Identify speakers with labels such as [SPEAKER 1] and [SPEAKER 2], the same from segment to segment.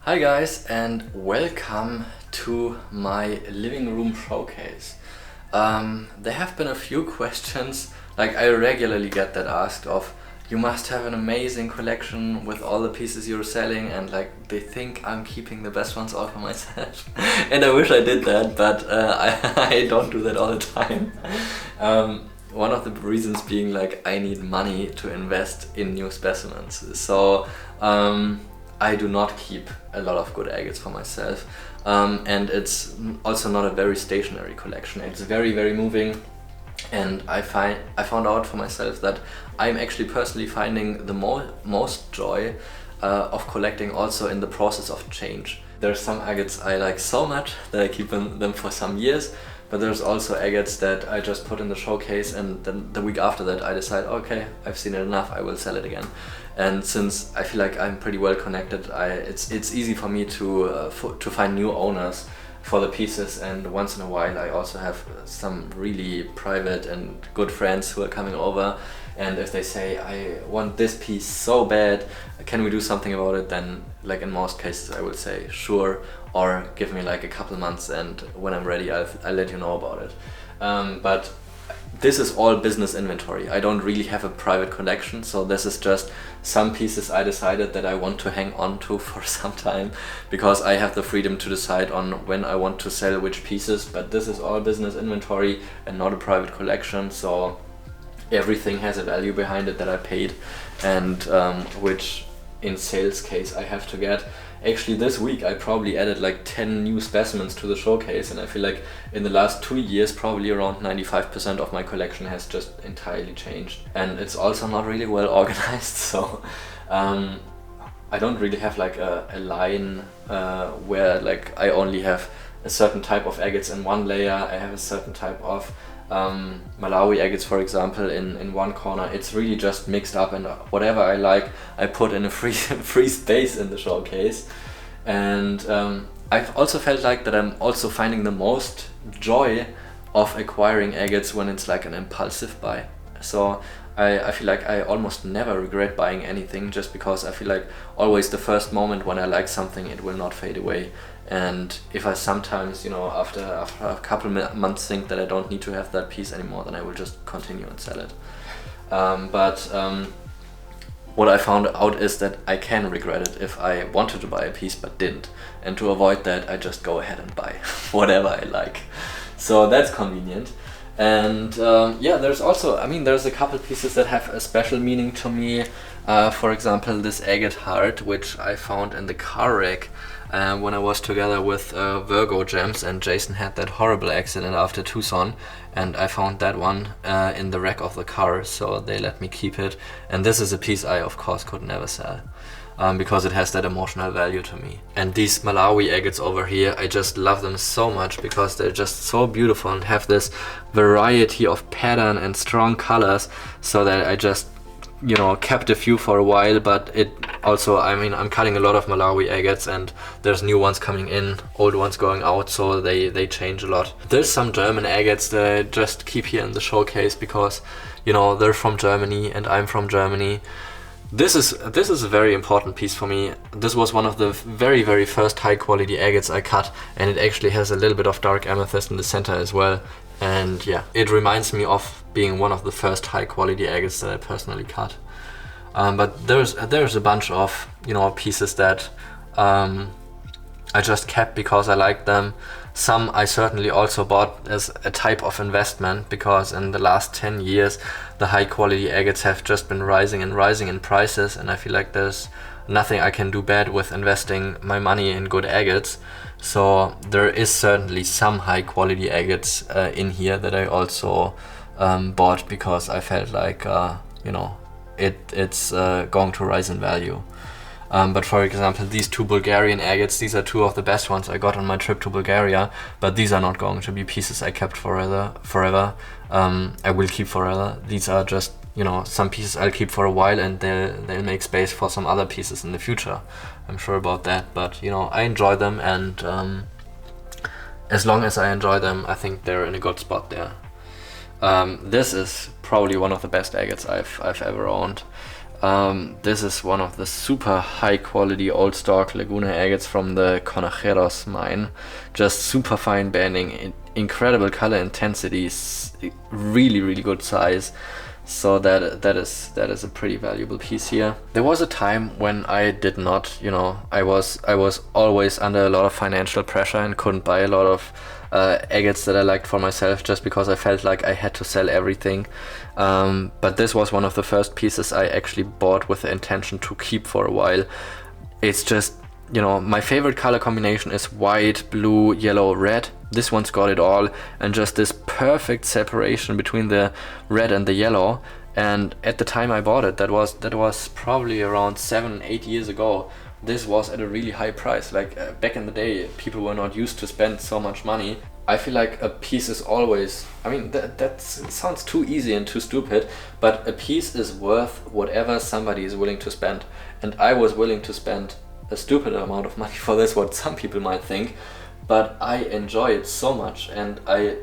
[SPEAKER 1] Hi guys, and welcome to my living room showcase. There have been a few questions, like I regularly get that asked of, you must have an amazing collection with all the pieces you're selling, and like they think I'm keeping the best ones all for myself. And I wish I did that, but I don't do that all the time. One of the reasons being like I need money to invest in new specimens. So I do not keep a lot of good agates for myself, and it's also not a very stationary collection. It's very moving, and I found out for myself that I'm actually personally finding the most joy of collecting also in the process of change. There's some agates I like so much that I keep them for some years, but there's also agates that I just put in the showcase and then the week after that I decide, okay, I've seen it enough, I will sell it again. And since I feel like I'm pretty well connected, it's easy for me to find new owners for the pieces, and once in a while I also have some really private and good friends who are coming over, and if they say, I want this piece so bad, can we do something about it, then like in most cases I will say sure, or give me like a couple months and when I'm ready I'll let you know about it. But this is all business inventory. I don't really have a private collection, so this is just some pieces I decided that I want to hang on to for some time, because I have the freedom to decide on when I want to sell which pieces, but this is all business inventory and not a private collection, so everything has a value behind it that I paid, and which in sales case I have to get. Actually this week I probably added like 10 new specimens to the showcase, and I feel like in the last 2 years probably around 95% of my collection has just entirely changed, and it's also not really well organized, so I don't really have like a line where like I only have a certain type of agates in one layer. I have a certain type of Malawi agates, for example, in one corner. It's really just mixed up, and whatever I like I put in a free space in the showcase. And I've also felt like that I'm also finding the most joy of acquiring agates when it's like an impulsive buy. So I feel like I almost never regret buying anything, just because I feel like always the first moment when I like something, it will not fade away. And if I sometimes, after a couple months think that I don't need to have that piece anymore, then I will just continue and sell it. But what I found out is that I can regret it if I wanted to buy a piece but didn't. And to avoid that, I just go ahead and buy whatever I like. So that's convenient. And there's also, there's a couple pieces that have a special meaning to me. For example, this agate heart, which I found in the car wreck when I was together with Virgo Gems, and Jason had that horrible accident after Tucson, and I found that one in the wreck of the car, so they let me keep it. And this is a piece I of course could never sell, because it has that emotional value to me. And these Malawi agates over here, I just love them so much because they're just so beautiful and have this variety of pattern and strong colors, so that I just kept a few for a while. But it also, I'm cutting a lot of Malawi agates, and there's new ones coming in, old ones going out, so they change a lot. There's some German agates that I just keep here in the showcase because they're from Germany and I'm from Germany. This is a very important piece for me. This was one of the very first high quality agates I cut, and it actually has a little bit of dark amethyst in the center as well. And yeah, it reminds me of being one of the first high quality agates that I personally cut. But there's a bunch of pieces that I just kept because I liked them. Some I certainly also bought as a type of investment, because in the last 10 years the high quality agates have just been rising in prices, and I feel like there's nothing I can do bad with investing my money in good agates. So there is certainly some high quality agates in here that I also bought because I felt like it's going to rise in value. But for example, these two Bulgarian agates, these are two of the best ones I got on my trip to Bulgaria, but these are not going to be pieces I kept forever. I will keep forever. These are just, some pieces I'll keep for a while, and they'll make space for some other pieces in the future. I'm sure about that, but I enjoy them, and as long as I enjoy them, I think they're in a good spot there. This is probably one of the best agates I've ever owned. This is one of the super high quality old stock Laguna agates from the Conajeros mine. Just super fine banding, incredible color intensity, really good size. So that is a pretty valuable piece here. There was a time when I did not, I was always under a lot of financial pressure and couldn't buy a lot of agates that I liked for myself, just because I felt like I had to sell everything. But this was one of the first pieces I actually bought with the intention to keep for a while. It's just, my favorite color combination is white, blue, yellow, red. This one's got it all, and just this perfect separation between the red and the yellow. And at the time I bought it, that was probably around 7-8 years ago. This was at a really high price. Like back in the day, people were not used to spend so much money. I feel like a piece is always, that sounds too easy and too stupid, but a piece is worth whatever somebody is willing to spend. And I was willing to spend a stupid amount of money for this, what some people might think, but I enjoy it so much, and I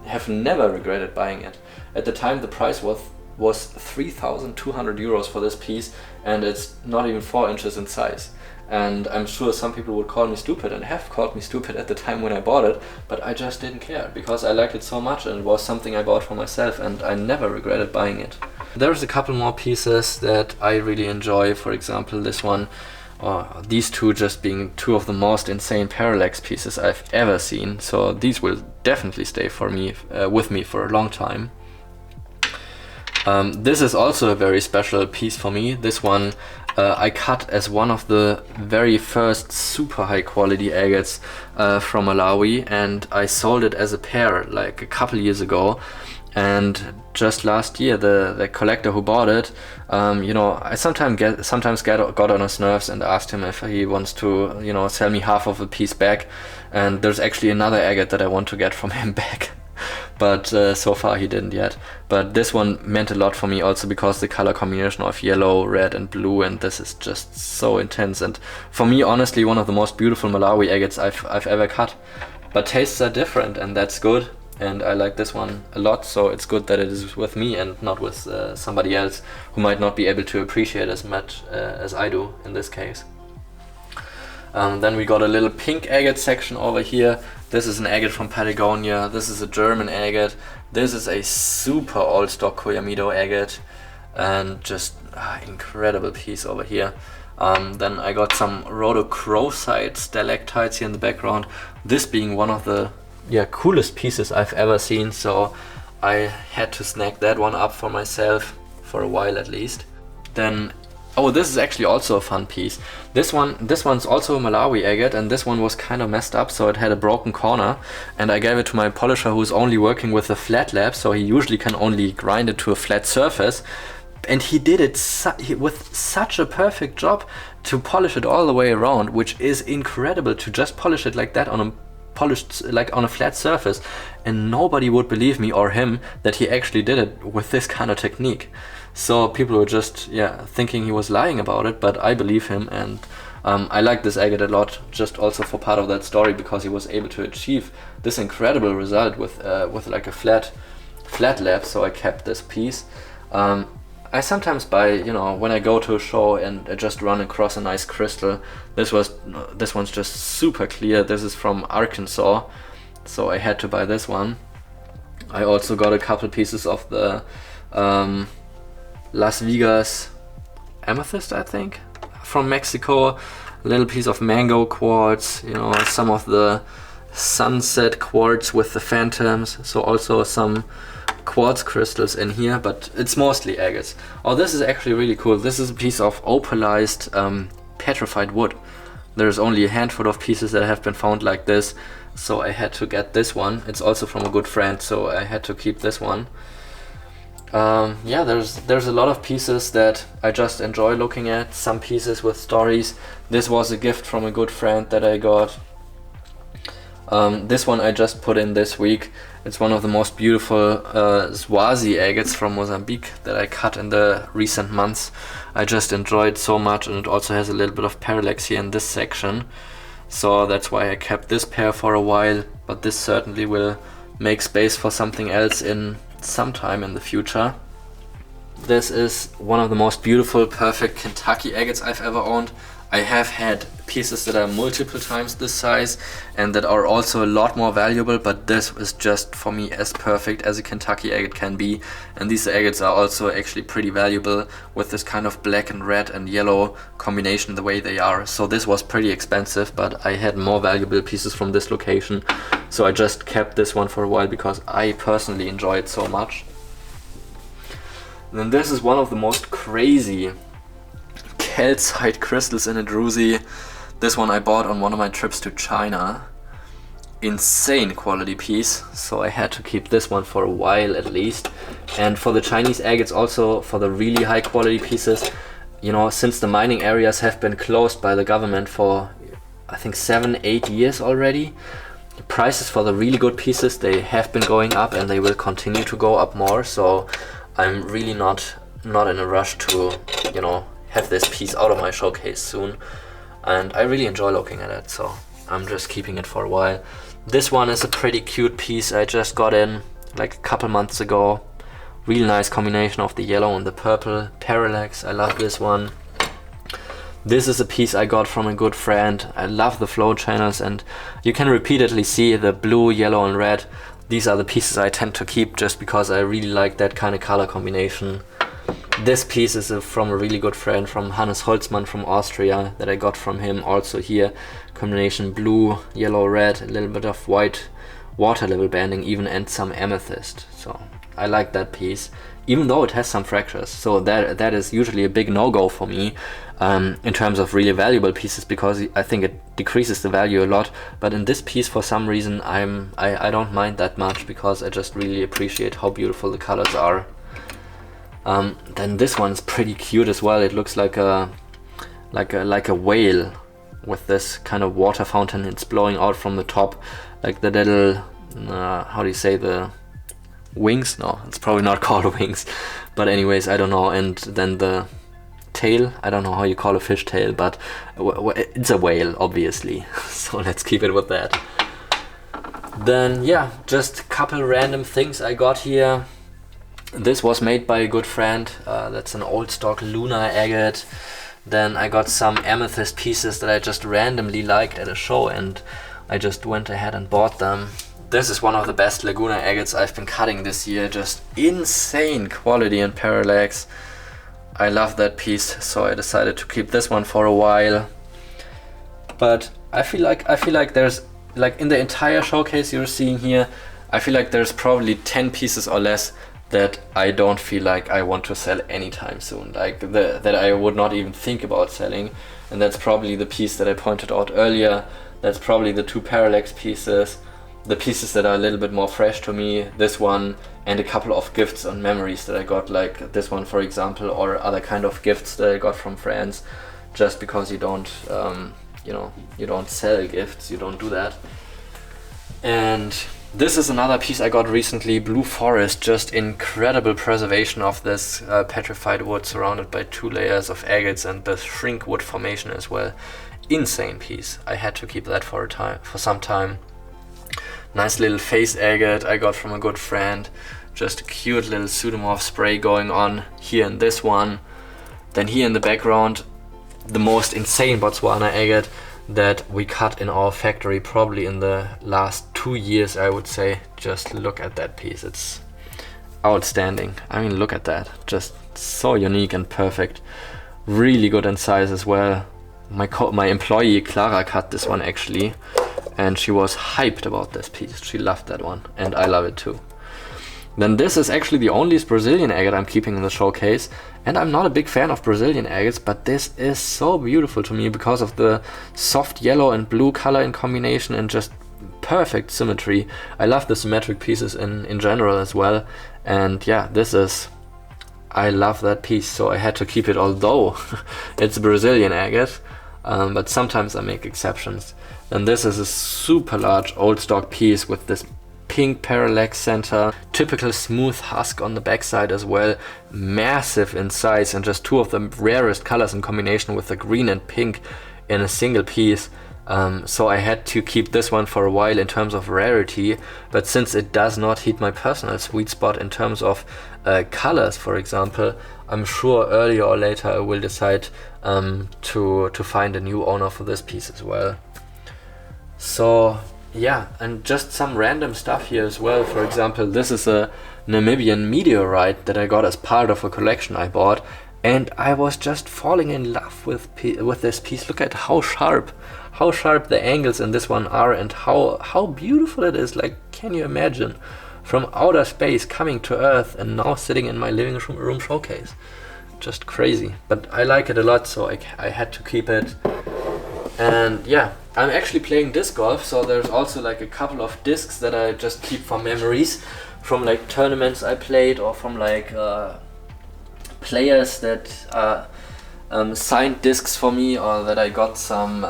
[SPEAKER 1] have never regretted buying it. At the time, the price was 3,200 euros for this piece, and it's not even 4 inches in size. And I'm sure some people would call me stupid, and have called me stupid at the time when I bought it, but I just didn't care, because I liked it so much, and it was something I bought for myself, and I never regretted buying it. There's a couple more pieces that I really enjoy. For example, this one, these two just being two of the most insane parallax pieces I've ever seen. So these will definitely stay with me for a long time. This is also a very special piece for me. This one I cut as one of the very first super high quality agates from Malawi, and I sold it as a pair like a couple years ago. And just last year, the collector who bought it, I sometimes got on his nerves and asked him if he wants to, sell me half of a piece back. And there's actually another agate that I want to get from him back. But so far he didn't yet. But this one meant a lot for me also because the color combination of yellow, red and blue, and this is just so intense. And for me, honestly, one of the most beautiful Malawi agates I've ever cut. But tastes are different, and that's good. And I like this one a lot, so it's good that it is with me and not with somebody else who might not be able to appreciate as much as I do in this case. Then we got a little pink agate section over here. This is an agate from Patagonia. This is a German agate. This is a super old stock Koyamido agate, and just incredible piece over here. Then I got some rhodochrosite stalactites here in the background. This being one of the coolest pieces I've ever seen, so I had to snag that one up for myself for a while at least. Then, this is actually also a fun piece. This one's also a Malawi agate, and this one was kind of messed up, so it had a broken corner, and I gave it to my polisher who's only working with a flat lab, so he usually can only grind it to a flat surface. And he did it with such a perfect job to polish it all the way around, which is incredible, to just polish it like that on a flat surface, and nobody would believe me or him that he actually did it with this kind of technique. So people were just thinking he was lying about it, but I believe him, and I like this agate a lot, just also for part of that story, because he was able to achieve this incredible result with like a flat lab. So I kept this piece. I sometimes buy, when I go to a show and I just run across a nice crystal. This one's just super clear. This is from Arkansas, so I had to buy this one. I also got a couple pieces of the Las Vegas amethyst, I think, from Mexico. A little piece of mango quartz, some of the sunset quartz with the phantoms. So also some quartz crystals in here, but it's mostly agates. This is actually really cool. This is a piece of opalized petrified wood. There's only a handful of pieces that have been found like this, so I had to get this one. It's also from a good friend, so I had to keep this one. There's a lot of pieces that I just enjoy looking at, some pieces with stories. This was a gift from a good friend that I got. This one I just put in this week. It's one of the most beautiful Swazi agates from Mozambique that I cut in the recent months. I just enjoyed so much, and it also has a little bit of parallax here in this section. So that's why I kept this pair for a while, but this certainly will make space for something else in some time in the future. This is one of the most beautiful, perfect Kentucky agates I've ever owned. I have had pieces that are multiple times this size and that are also a lot more valuable, but this is just for me as perfect as a Kentucky agate can be. And these agates are also actually pretty valuable with this kind of black and red and yellow combination the way they are. So this was pretty expensive, but I had more valuable pieces from this location. So I just kept this one for a while because I personally enjoy it so much. Then this is one of the most crazy calcite crystals in a druzy. This one I bought on one of my trips to China. Insane quality piece, so I had to keep this one for a while at least. And for the Chinese agates also, for the really high quality pieces, you know, since the mining areas have been closed by the government for I think 7-8 years already, the prices for the really good pieces, they have been going up and they will continue to go up more. So I'm really not in a rush to, you know, have this piece out of my showcase soon, and I really enjoy looking at it, so I'm just keeping it for a while. This one is a pretty cute piece I just got in like a couple months ago. Really nice combination of the yellow and the purple parallax. I love this one. This is a piece I got from a good friend. I love the flow channels, and you can repeatedly see the blue, yellow and red. These are the pieces I tend to keep just because I really like that kind of color combination. This piece is from a really good friend, from Hannes Holzmann from Austria, that I got from him. Also here, combination blue, yellow, red, a little bit of white water level banding even, and some amethyst. So I like that piece, even though it has some fractures. So that is usually a big no-go for me in terms of really valuable pieces, because I think it decreases the value a lot. But in this piece, for some reason, I don't mind that much, because I just really appreciate how beautiful the colors are. Then this one's pretty cute as well. It looks like a whale with this kind of water fountain. It's blowing out from the top, like the little how do you say, the wings? No, it's probably not called wings, but anyways, I don't know. And then the tail, I don't know how you call a fish tail, but it's a whale obviously. So let's keep it with that. Then yeah, just a couple random things I got here. This was made by a good friend. That's an old stock Luna agate. Then I got some amethyst pieces that I just randomly liked at a show, and I just went ahead and bought them. This is one of the best Laguna agates I've been cutting this year. Just insane quality and parallax. I love that piece, so I decided to keep this one for a while. But I feel like there's, like, in the entire showcase you're seeing here, I feel like there's probably 10 pieces or less that I don't feel like I want to sell anytime soon, like that I would not even think about selling. And that's probably the piece that I pointed out earlier. That's probably the two parallax pieces, the pieces that are a little bit more fresh to me, this one, and a couple of gifts and memories that I got, like this one for example, or other kind of gifts that I got from friends. Just because you don't you know, you don't sell gifts, you don't do that. And this is another piece I got recently, Blue Forest. Just incredible preservation of this petrified wood, surrounded by 2 layers of agates and the shrink wood formation as well. Insane piece. I had to keep that for some time. Nice little face agate I got from a good friend. Just a cute little pseudomorph spray going on here in this one. Then here in the background, the most insane Botswana agate that we cut in our factory probably in the last 2 years, I would say. Just look at that piece, it's outstanding. I mean, look at that, just so unique and perfect. Really good in size as well. My employee Clara cut this one actually, and she was hyped about this piece. She loved that one, and I love it too. Then this is actually the only Brazilian agate I'm keeping in the showcase, and I'm not a big fan of Brazilian agates, but this is so beautiful to me because of the soft yellow and blue color in combination and just perfect symmetry. I love the symmetric pieces in general as well, and yeah, I love that piece, so I had to keep it, although it's a Brazilian agate, but sometimes I make exceptions. And this is a super large old stock piece with this pink parallax center, typical smooth husk on the backside as well, massive in size, and just 2 of the rarest colors in combination with the green and pink in a single piece. So I had to keep this one for a while in terms of rarity, but since it does not hit my personal sweet spot in terms of colors, for example, I'm sure earlier or later I will decide to find a new owner for this piece as well. So yeah, and just some random stuff here as well. For example, this is a Namibian meteorite that I got as part of a collection I bought, and I was just falling in love with this piece. Look at how sharp the angles in this one are, and how beautiful it is. Like, can you imagine? From outer space coming to Earth and now sitting in my living room showcase. Just crazy, but I like it a lot, so I had to keep it. And yeah, I'm actually playing disc golf, so there's also like a couple of discs that I just keep for memories from like tournaments I played, or from like players that signed discs for me, or that I got some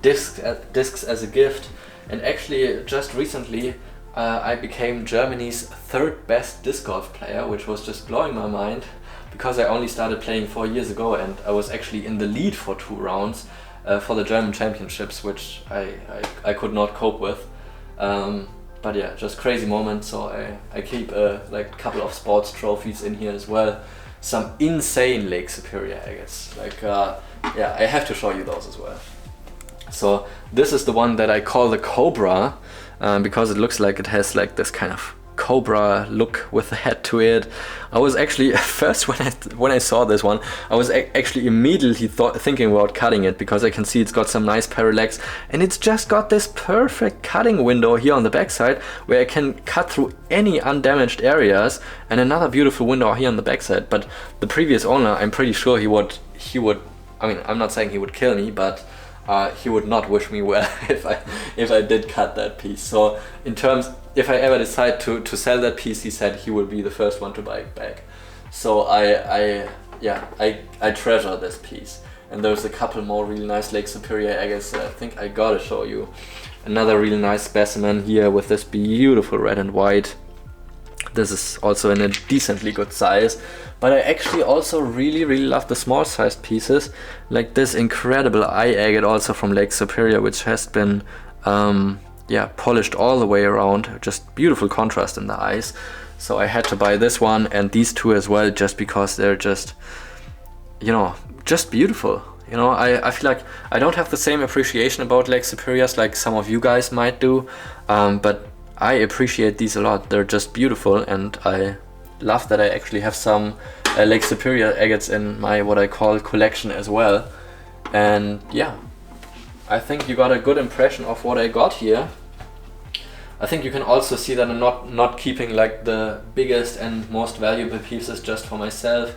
[SPEAKER 1] discs as a gift. And actually just recently I became Germany's 3rd best disc golf player, which was just blowing my mind, because I only started playing 4 years ago, and I was actually in the lead for 2 rounds for the German championships, which I could not cope with. But yeah, just crazy moment. So I keep like a couple of sports trophies in here as well. Some insane Lake Superior agates. Like yeah, I have to show you those as well. So this is the one that I call the Cobra, because it looks like it has like this kind of cobra look with the head to it. I was actually first when I saw this one, I was actually immediately thinking about cutting it, because I can see it's got some nice parallax, and it's just got this perfect cutting window here on the backside where I can cut through any undamaged areas, and another beautiful window here on the backside. But the previous owner, I'm pretty sure he would I mean, I'm not saying he would kill me, but he would not wish me well if I did cut that piece. So in terms, if I ever decide to sell that piece, he said he would be the first one to buy it back. So I treasure this piece. And there's a couple more really nice Lake Superior agates that I think I gotta show you. Another really nice specimen here with this beautiful red and white. This is also in a decently good size, but I actually also really love the small sized pieces, like this incredible eye agate also from Lake Superior, which has been yeah, polished all the way around. Just beautiful contrast in the eyes. So I had to buy this one and these two as well, just because they're just, you know, just beautiful. You know, I feel like I don't have the same appreciation about Lake Superiors like some of you guys might do, but I appreciate these a lot. They're just beautiful, and I love that I actually have some Lake Superior agates in my what I call collection as well. And yeah, I think you got a good impression of what I got here. I think you can also see that I'm not keeping like the biggest and most valuable pieces just for myself.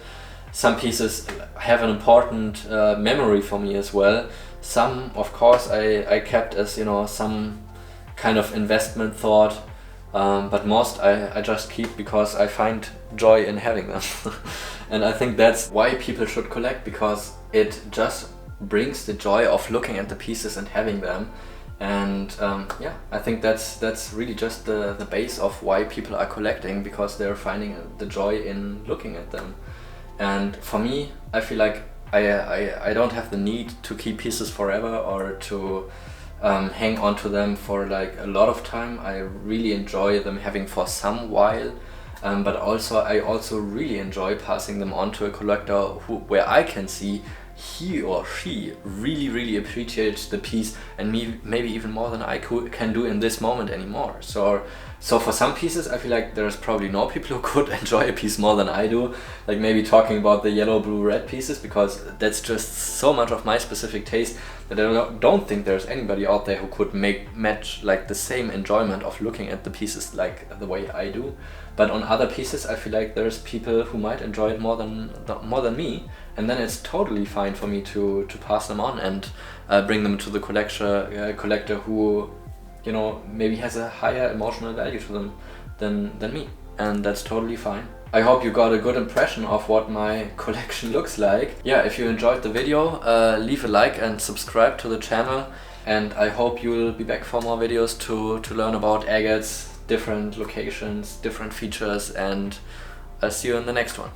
[SPEAKER 1] Some pieces have an important memory for me as well. Some, of course, I kept as, you know, some kind of investment thought, but most I just keep because I find joy in having them. And I think that's why people should collect, because it just brings the joy of looking at the pieces and having them. And yeah, I think that's really just the base of why people are collecting, because they're finding the joy in looking at them. And for me, I feel like I don't have the need to keep pieces forever or to hang on to them for like a lot of time. I really enjoy them having for some while, but I also really enjoy passing them on to a collector where I can see he or she really appreciates the piece, and maybe even more than I can do in this moment anymore. So for some pieces I feel like there's probably no people who could enjoy a piece more than I do, like maybe talking about the yellow, blue, red pieces, because that's just so much of my specific taste that I don't think there's anybody out there who could match like the same enjoyment of looking at the pieces like the way I do. But on other pieces I feel like there's people who might enjoy it more than me, and then it's totally fine for me to pass them on and bring them to the collector who, you know, maybe has a higher emotional value to them than me, and that's totally fine. I hope you got a good impression of what my collection looks like. Yeah, if you enjoyed the video, leave a like and subscribe to the channel, and I hope you'll be back for more videos to learn about agates, different locations, different features, and I'll see you in the next one.